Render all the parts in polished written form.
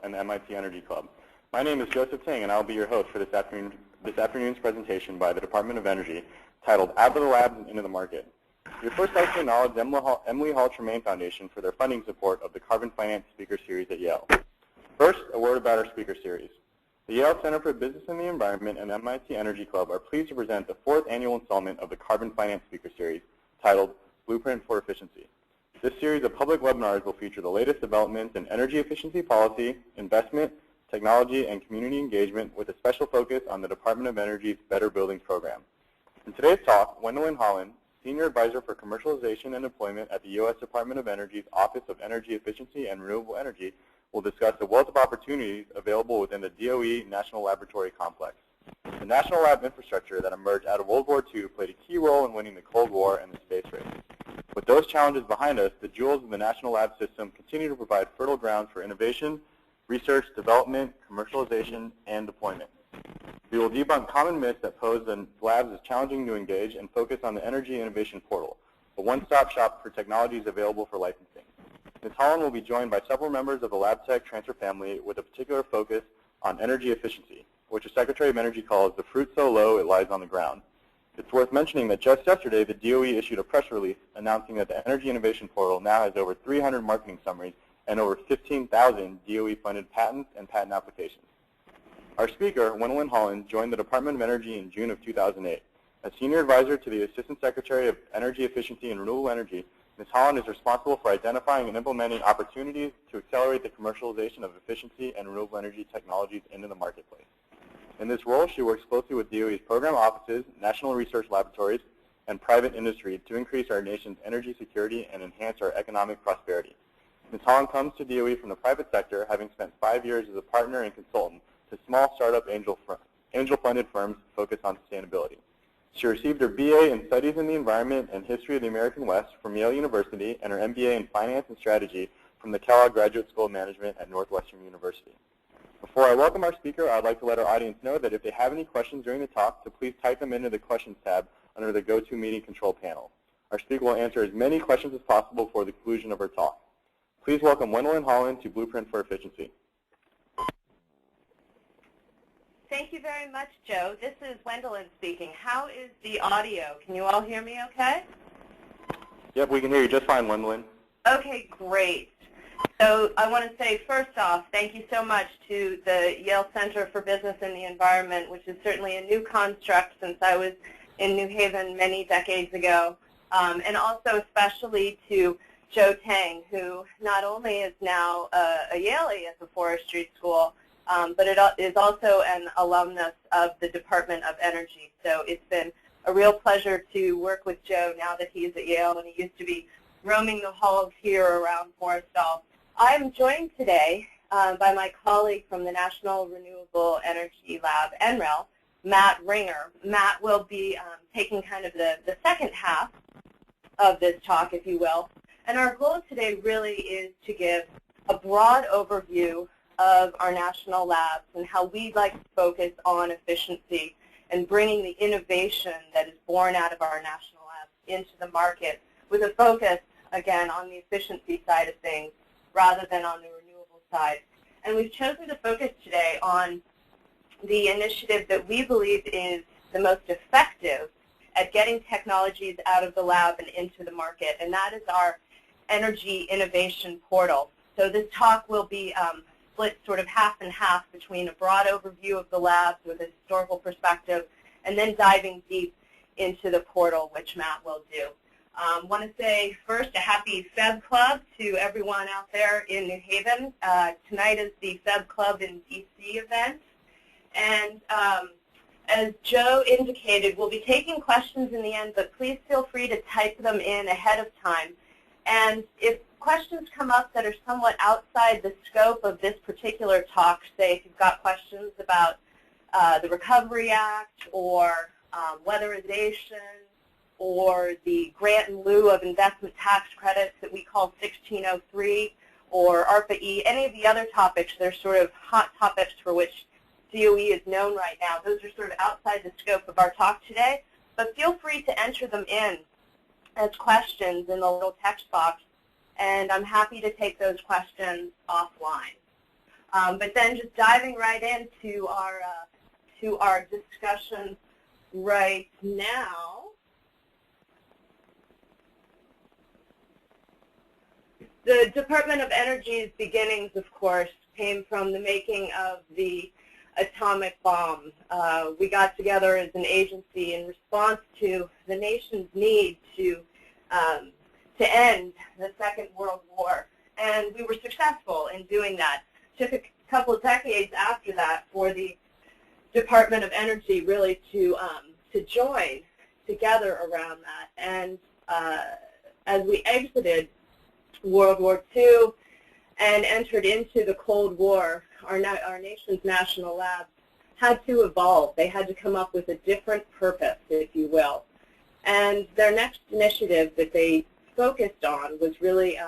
and the MIT Energy Club. My name is Joseph Ting, and I'll be your host for this afternoon's presentation by the Department of Energy, titled Out of the Labs and Into the Market. We would first like to acknowledge Emily Hall Tremaine Foundation for their funding support of the Carbon Finance Speaker Series at Yale. First, a word about our speaker series. The Yale Center for Business and the Environment and MIT Energy Club are pleased to present the 4th annual installment of the Carbon Finance Speaker Series, titled Blueprint for Efficiency. This series of public webinars will feature the latest developments in energy efficiency policy, investment, technology, and community engagement with a special focus on the Department of Energy's Better Buildings program. In today's talk, Wendolyn Holland, Senior Advisor for Commercialization and Deployment at the U.S. Department of Energy's Office of Energy Efficiency and Renewable Energy, will discuss the wealth of opportunities available within the DOE National Laboratory Complex. The national lab infrastructure that emerged out of World War II played a key role in winning the Cold War and the space race. With those challenges behind us, the jewels of the national lab system continue to provide fertile grounds for innovation, research, development, commercialization, and deployment. We will debunk common myths that pose the labs as challenging to engage and focus on the Energy Innovation Portal, a one-stop shop for technologies available for licensing. Ms. Holland will be joined by several members of the LabTech transfer family with a particular focus on energy efficiency, which the Secretary of Energy calls the fruit so low it lies on the ground. It's worth mentioning that just yesterday, the DOE issued a press release announcing that the Energy Innovation Portal now has over 300 marketing summaries and over 15,000 DOE-funded patents and patent applications. Our speaker, Wendolyn Holland, joined the Department of Energy in June of 2008. As Senior Advisor to the Assistant Secretary of Energy Efficiency and Renewable Energy, Ms. Holland is responsible for identifying and implementing opportunities to accelerate the commercialization of efficiency and renewable energy technologies into the marketplace. In this role, she works closely with DOE's program offices, national research laboratories, and private industry to increase our nation's energy security and enhance our economic prosperity. Ms. Holland comes to DOE from the private sector, having spent 5 years as a partner and consultant to small startup angel-funded firms focused on sustainability. She received her BA in Studies in the Environment and History of the American West from Yale University and her MBA in Finance and Strategy from the Kellogg Graduate School of Management at Northwestern University. Before I welcome our speaker, I'd like to let our audience know that if they have any questions during the talk, to please type them into the Questions tab under the GoToMeeting control panel. Our speaker will answer as many questions as possible before the conclusion of her talk. Please welcome Wendolyn Holland to Blueprint for Efficiency. Thank you very much, Joe. This is Wendolyn speaking. How is the audio? Can you all hear me okay? Yep, we can hear you just fine, Wendolyn. Okay, great. So I want to say, first off, thank you so much to the Yale Center for Business and the Environment, which is certainly a new construct since I was in New Haven many decades ago, and also especially to Joe Tang, who not only is now a Yalie at the Forestry School, but it is also an alumnus of the Department of Energy. So it's been a real pleasure to work with Joe now that he's at Yale, and he used to be roaming the halls here around Forrestal. I am joined today by my colleague from the National Renewable Energy Lab, NREL, Matt Ringer. Matt will be taking kind of the second half of this talk, if you will. And our goal today really is to give a broad overview of our national labs and how we like to focus on efficiency and bringing the innovation that is born out of our national labs into the market with a focus, again, on the efficiency side of things rather than on the renewable side. And we've chosen to focus today on the initiative that we believe is the most effective at getting technologies out of the lab and into the market, and that is our Energy Innovation Portal. So this talk will be split sort of half and half between a broad overview of the labs with a historical perspective and then diving deep into the portal, which Matt will do. Want to say first a happy Feb Club to everyone out there in New Haven. Tonight is the Feb Club in DC event. And as Joe indicated, we'll be taking questions in the end, but please feel free to type them in ahead of time. And if questions come up that are somewhat outside the scope of this particular talk, say if you've got questions about the Recovery Act or weatherization or the grant in lieu of investment tax credits that we call 1603 or ARPA-E, any of the other topics that are sort of hot topics for which DOE is known right now, those are sort of outside the scope of our talk today, but feel free to enter them in as questions in the little text box, and I'm happy to take those questions offline. But then just diving right into our discussion right now. The Department of Energy's beginnings, of course, came from the making of the atomic bomb. We got together as an agency in response to the nation's need to end the Second World War, and we were successful in doing that. It took a couple of decades after that for the Department of Energy really to join together around that, and as we exited World War II and entered into the Cold War, our nation's national labs had to evolve. They had to come up with a different purpose, if you will. And their next initiative that they focused on was really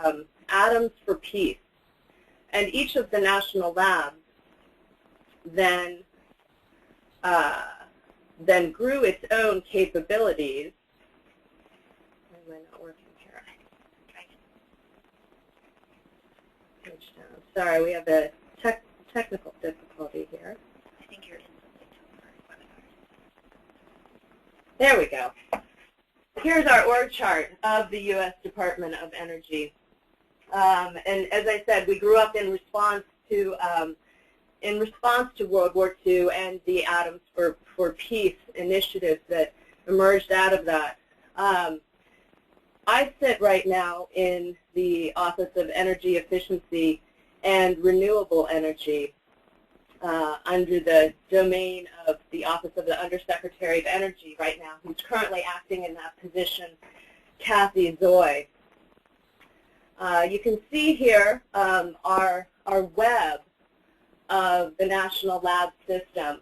Atoms for Peace. And each of the national labs then grew its own capabilities. Why am I not working here? Sorry, we have a technical difficulty here. I think you're in something for webinars. There we go. Here's our org chart of the U.S. Department of Energy. And as I said, we grew up in response to World War II and the Atoms for Peace initiative that emerged out of that. I sit right now in the Office of Energy Efficiency and Renewable Energy under the domain of the Office of the Undersecretary of Energy right now, who's currently acting in that position, Kathy Zoy. You can see here our web of the National Lab system.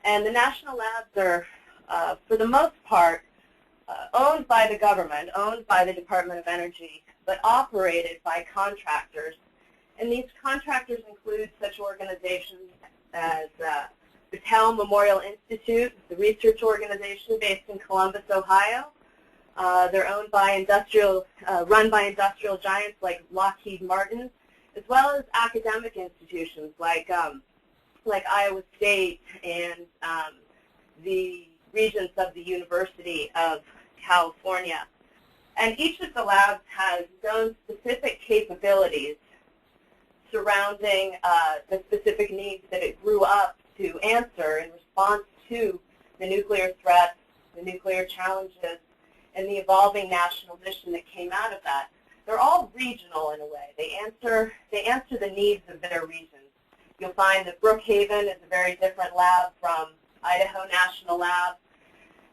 And the National Labs are, for the most part, owned by the government, owned by the Department of Energy, but operated by contractors. And these contractors include such organizations as Battelle Memorial Institute, the research organization based in Columbus, Ohio. They're owned by run by industrial giants like Lockheed Martin, as well as academic institutions like Iowa State and the regents of the University of California. And each of the labs has its own specific capabilities surrounding the specific needs that it grew up to answer in response to the nuclear threats, the nuclear challenges, and the evolving national mission that came out of that. They're all regional in a way. They answer the needs of their regions. You'll find that Brookhaven is a very different lab from Idaho National Lab,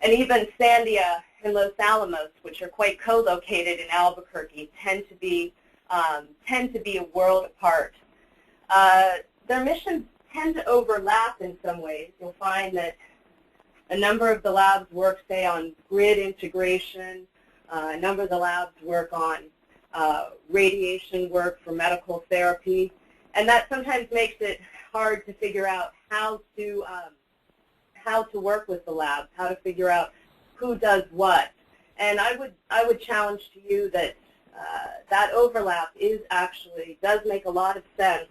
and even Sandia and Los Alamos, which are quite co-located in Albuquerque, tend to be a world apart. Their missions tend to overlap in some ways. You'll find that a number of the labs work, say, on grid integration. A number of the labs work on radiation work for medical therapy, and that sometimes makes it hard to figure out how to work with the labs, how to figure out who does what. And I would challenge to you that that overlap does make a lot of sense,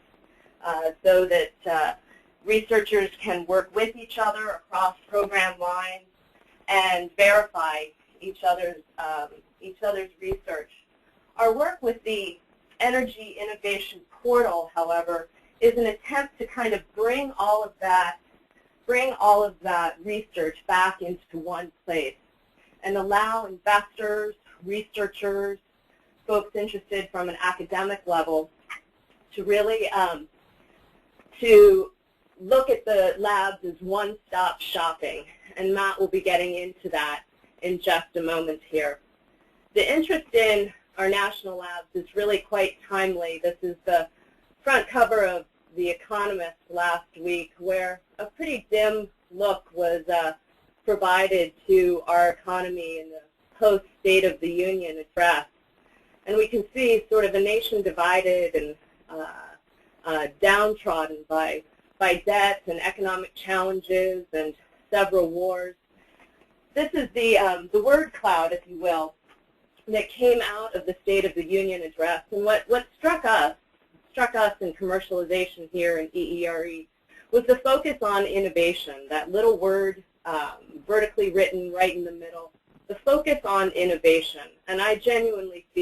so that researchers can work with each other across program lines and verify each other's research. Our work with the Energy Innovation Portal, however, is an attempt to kind of bring all of that research back into one place and allow investors, researchers, folks interested from an academic level to really to look at the labs as one-stop shopping. And Matt will be getting into that in just a moment here. The interest in our national labs is really quite timely. This is the front cover of The Economist last week, where a pretty dim look was provided to our economy in the post-State of the Union address. And we can see sort of a nation divided and downtrodden by debt and economic challenges and several wars. This is the word cloud, if you will, that came out of the State of the Union address. And what struck us struck us in commercialization here in EERE was the focus on innovation, that little word vertically written right in the middle, the focus on innovation. And I genuinely feel